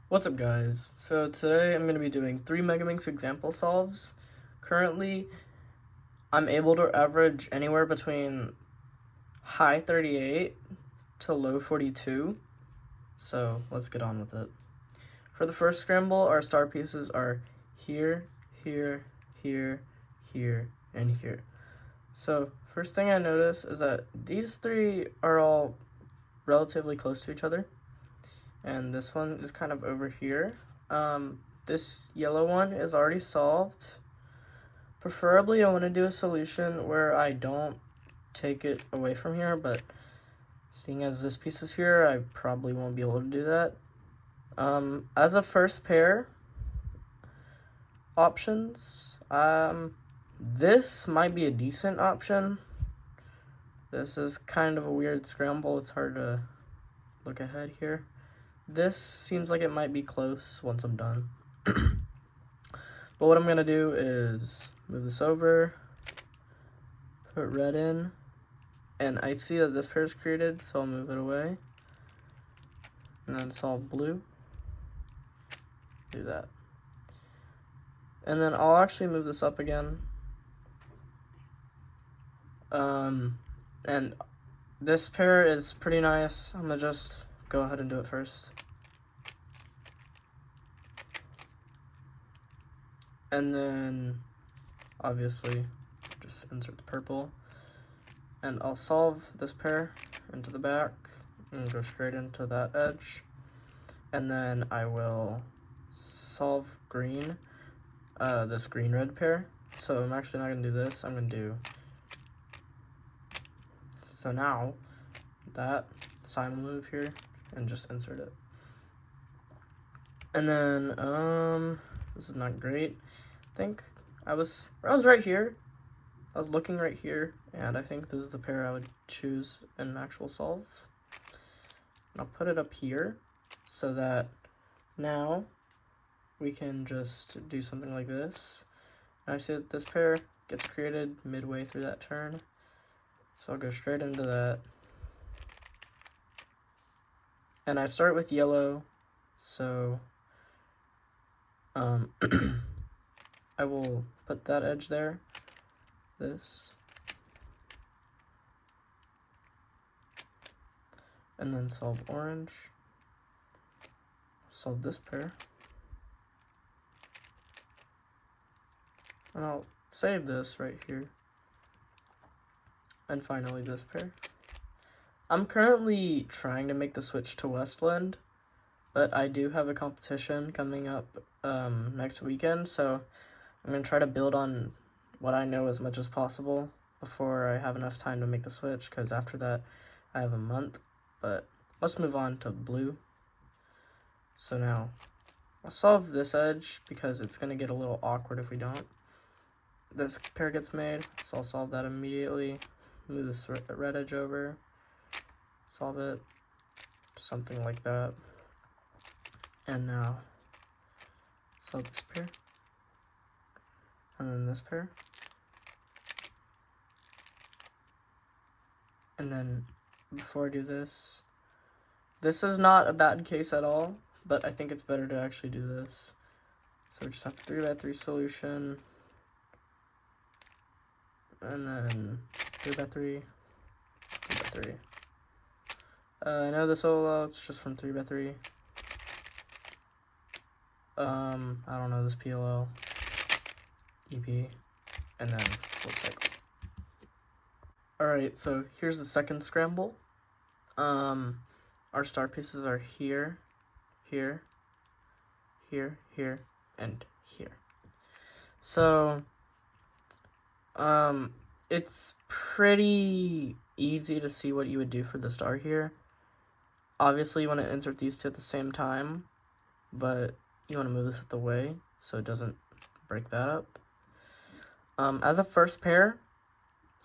What's up, guys? So today I'm going to be doing 3 Megaminx example solves. Currently, I'm able to average anywhere between high 38 to low 42. So let's get on with it. For the first scramble, our star pieces are here, here, here, here, and here. So first thing I notice is that these 3 are all relatively close to each other. And this one is kind of over here. This yellow one is already solved. Preferably, I want to do a solution where I don't take it away from here, but seeing as this piece is here, I probably won't be able to do that. As a first pair options, this might be a decent option. This is kind of a weird scramble. It's hard to look ahead here. This seems like it might be close once I'm done. But what I'm going to do is move this over, put red in, and I see that this pair is created, so I'll move it away. And then solve blue. Do that. And then I'll actually move this up again. And this pair is pretty nice. I'm going to just go ahead and do it first. And then, obviously, just insert the purple. And I'll solve this pair into the back and go straight into that edge. And then I will solve green, this green-red pair. So I'm actually not going to do this. I'm going to do... So now, that sign will move here and just insert it. And then, this is not great. I think I was right here. I was looking right here, and I think this is the pair I would choose in an actual solve. And I'll put it up here so that now we can just do something like this. And I see that this pair gets created midway through that turn. So I'll go straight into that. And I start with yellow, so I will put that edge there, this, and then solve orange, solve this pair, and I'll save this right here, and finally this pair. I'm currently trying to make the switch to Westland, but I do have a competition coming up next weekend, so I'm going to try to build on what I know as much as possible before I have enough time to make the switch, because after that I have a month. But let's move on to blue. So now I'll solve this edge because it's going to get a little awkward if we don't. This pair gets made, so I'll solve that immediately. Move this red edge over, solve it, something like that. And now solve this pair, and then this pair, and then before I do this, this is not a bad case at all, but I think it's better to actually do this. So we just have 3x3 solution, and then 3x3, 3x3. I know this solo, it's just from 3x3. I don't know this PLL, EP, and then full cycle. Alright, so here's the second scramble. Our star pieces are here, here, here, here, and here. So, it's pretty easy to see what you would do for the star here. Obviously, you want to insert these two at the same time, but you want to move this out the way so it doesn't break that up. As a first pair,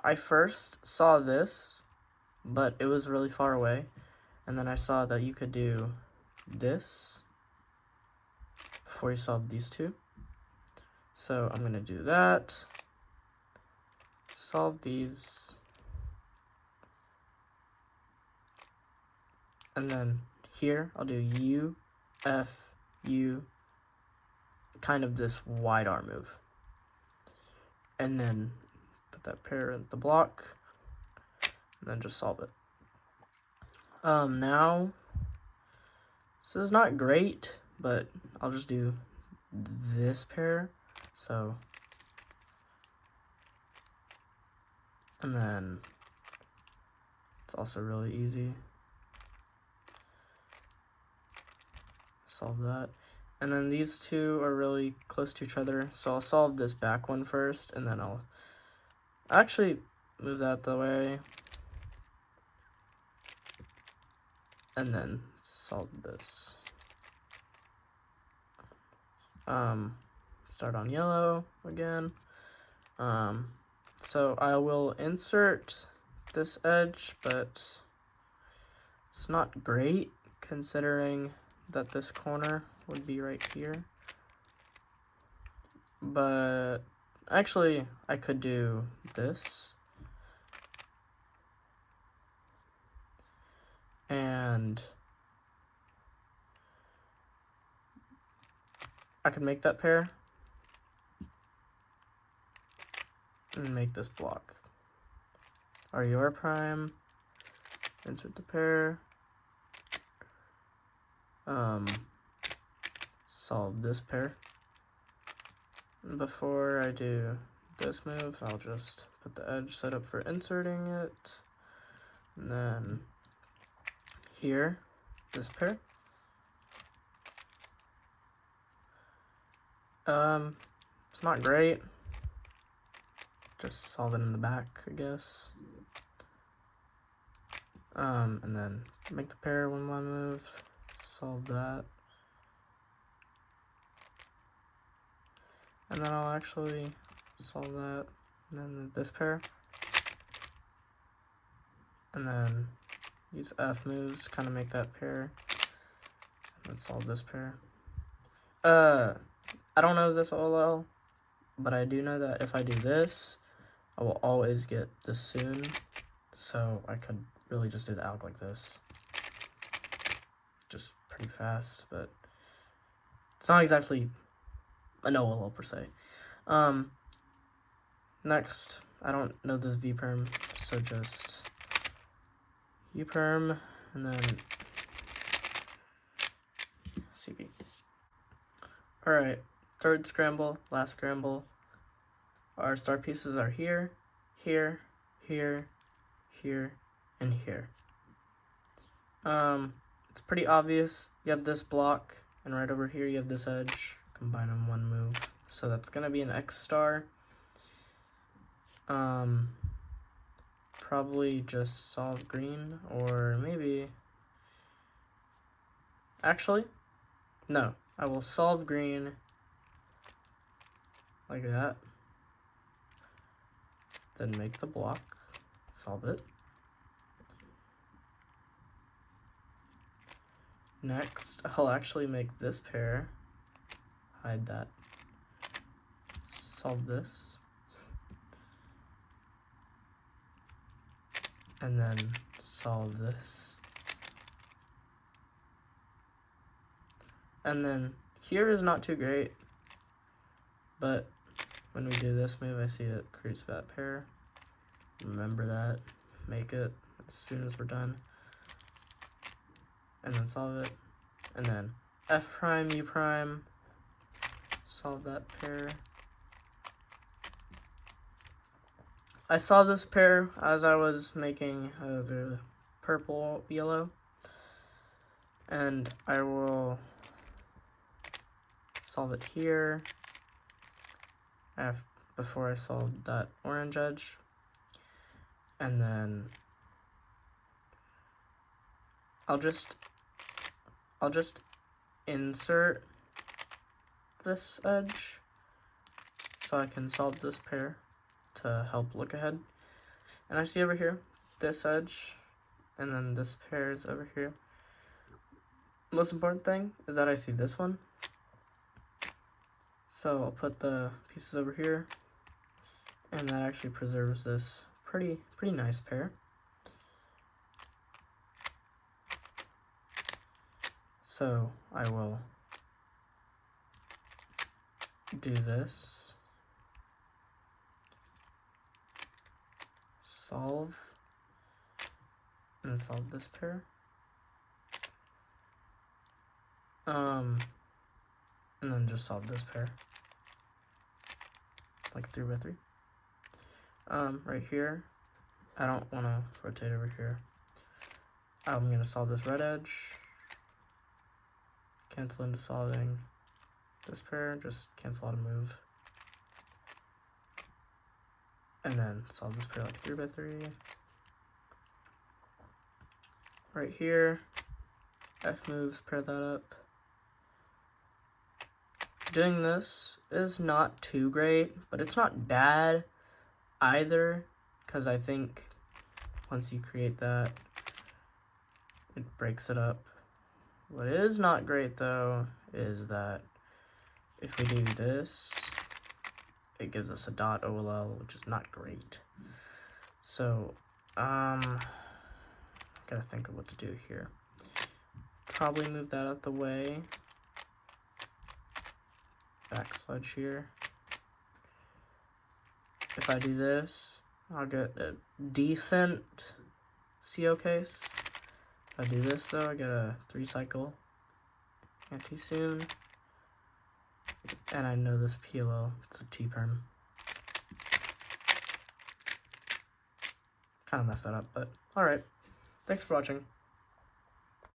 I first saw this, but it was really far away, and then I saw that you could do this before you solve these two. So I'm going to do that, solve these, and then here I'll do U, F, you kind of this wide arm move. And then put that pair in the block, and then just solve it. Now, this is not great, but I'll just do this pair. So, and then it's also really easy. Solve that. And then these two are really close to each other, so I'll solve this back one first, and then I'll actually move that the way, and then solve this. Start on yellow again. So I will insert this edge, but it's not great considering that this corner would be right here. But actually, I could do this. And I could make that pair and make this block. RUR prime, insert the pair, solve this pair. And before I do this move, I'll just put the edge set up for inserting it, and then here, this pair. It's not great. Just solve it in the back, I guess. And then make the pair one move, solve that. And then I'll actually solve that, and then this pair. And then use F moves, kind of make that pair. And then solve this pair. I don't know this all well, but I do know that if I do this, I will always get this soon. So I could really just do the alg like this. Just pretty fast, but it's not exactly a no-OL per se. Next, I don't know this V perm, so just U perm and then CV. Alright, third scramble, last scramble. Our star pieces are here, here, here, here, and here. It's pretty obvious. You have this block, and right over here you have this edge. Combine in one move. So that's gonna be an X star. Probably just solve green, or maybe... Actually, no. I will solve green like that. Then make the block, solve it. Next, I'll actually make this pair, hide that, solve this, and then solve this. And then here is not too great, but when we do this move, I see it creates that pair. Remember that, make it as soon as we're done, and then solve it, and then F prime, U prime, solve that pair. I saw this pair as I was making the purple yellow, and I will solve it here before I solve that orange edge, and then I'll just insert this edge so I can solve this pair to help look ahead. And I see over here this edge, and then this pair is over here. Most important thing is that I see this one. So I'll put the pieces over here, and that actually preserves this pretty nice pair. So I will do this. Solve. And then solve this pair. And then just solve this pair. Like 3 by 3. Right here, I don't want to rotate over here. I'm going to solve this red edge. Cancel into solving this pair, just cancel out a move. And then solve this pair like 3 by 3. Right here, F moves, pair that up. Doing this is not too great, but it's not bad either, because I think once you create that, it breaks it up. What is not great though is that if we do this, it gives us a dot OLL, which is not great. So, gotta think of what to do here. Probably move that out the way. Backsludge here. If I do this, I'll get a decent CO case. If I do this though, I get a 3 cycle anti-soon. And I know this PLL, it's a T-perm. Kind of messed that up, but alright. Thanks for watching.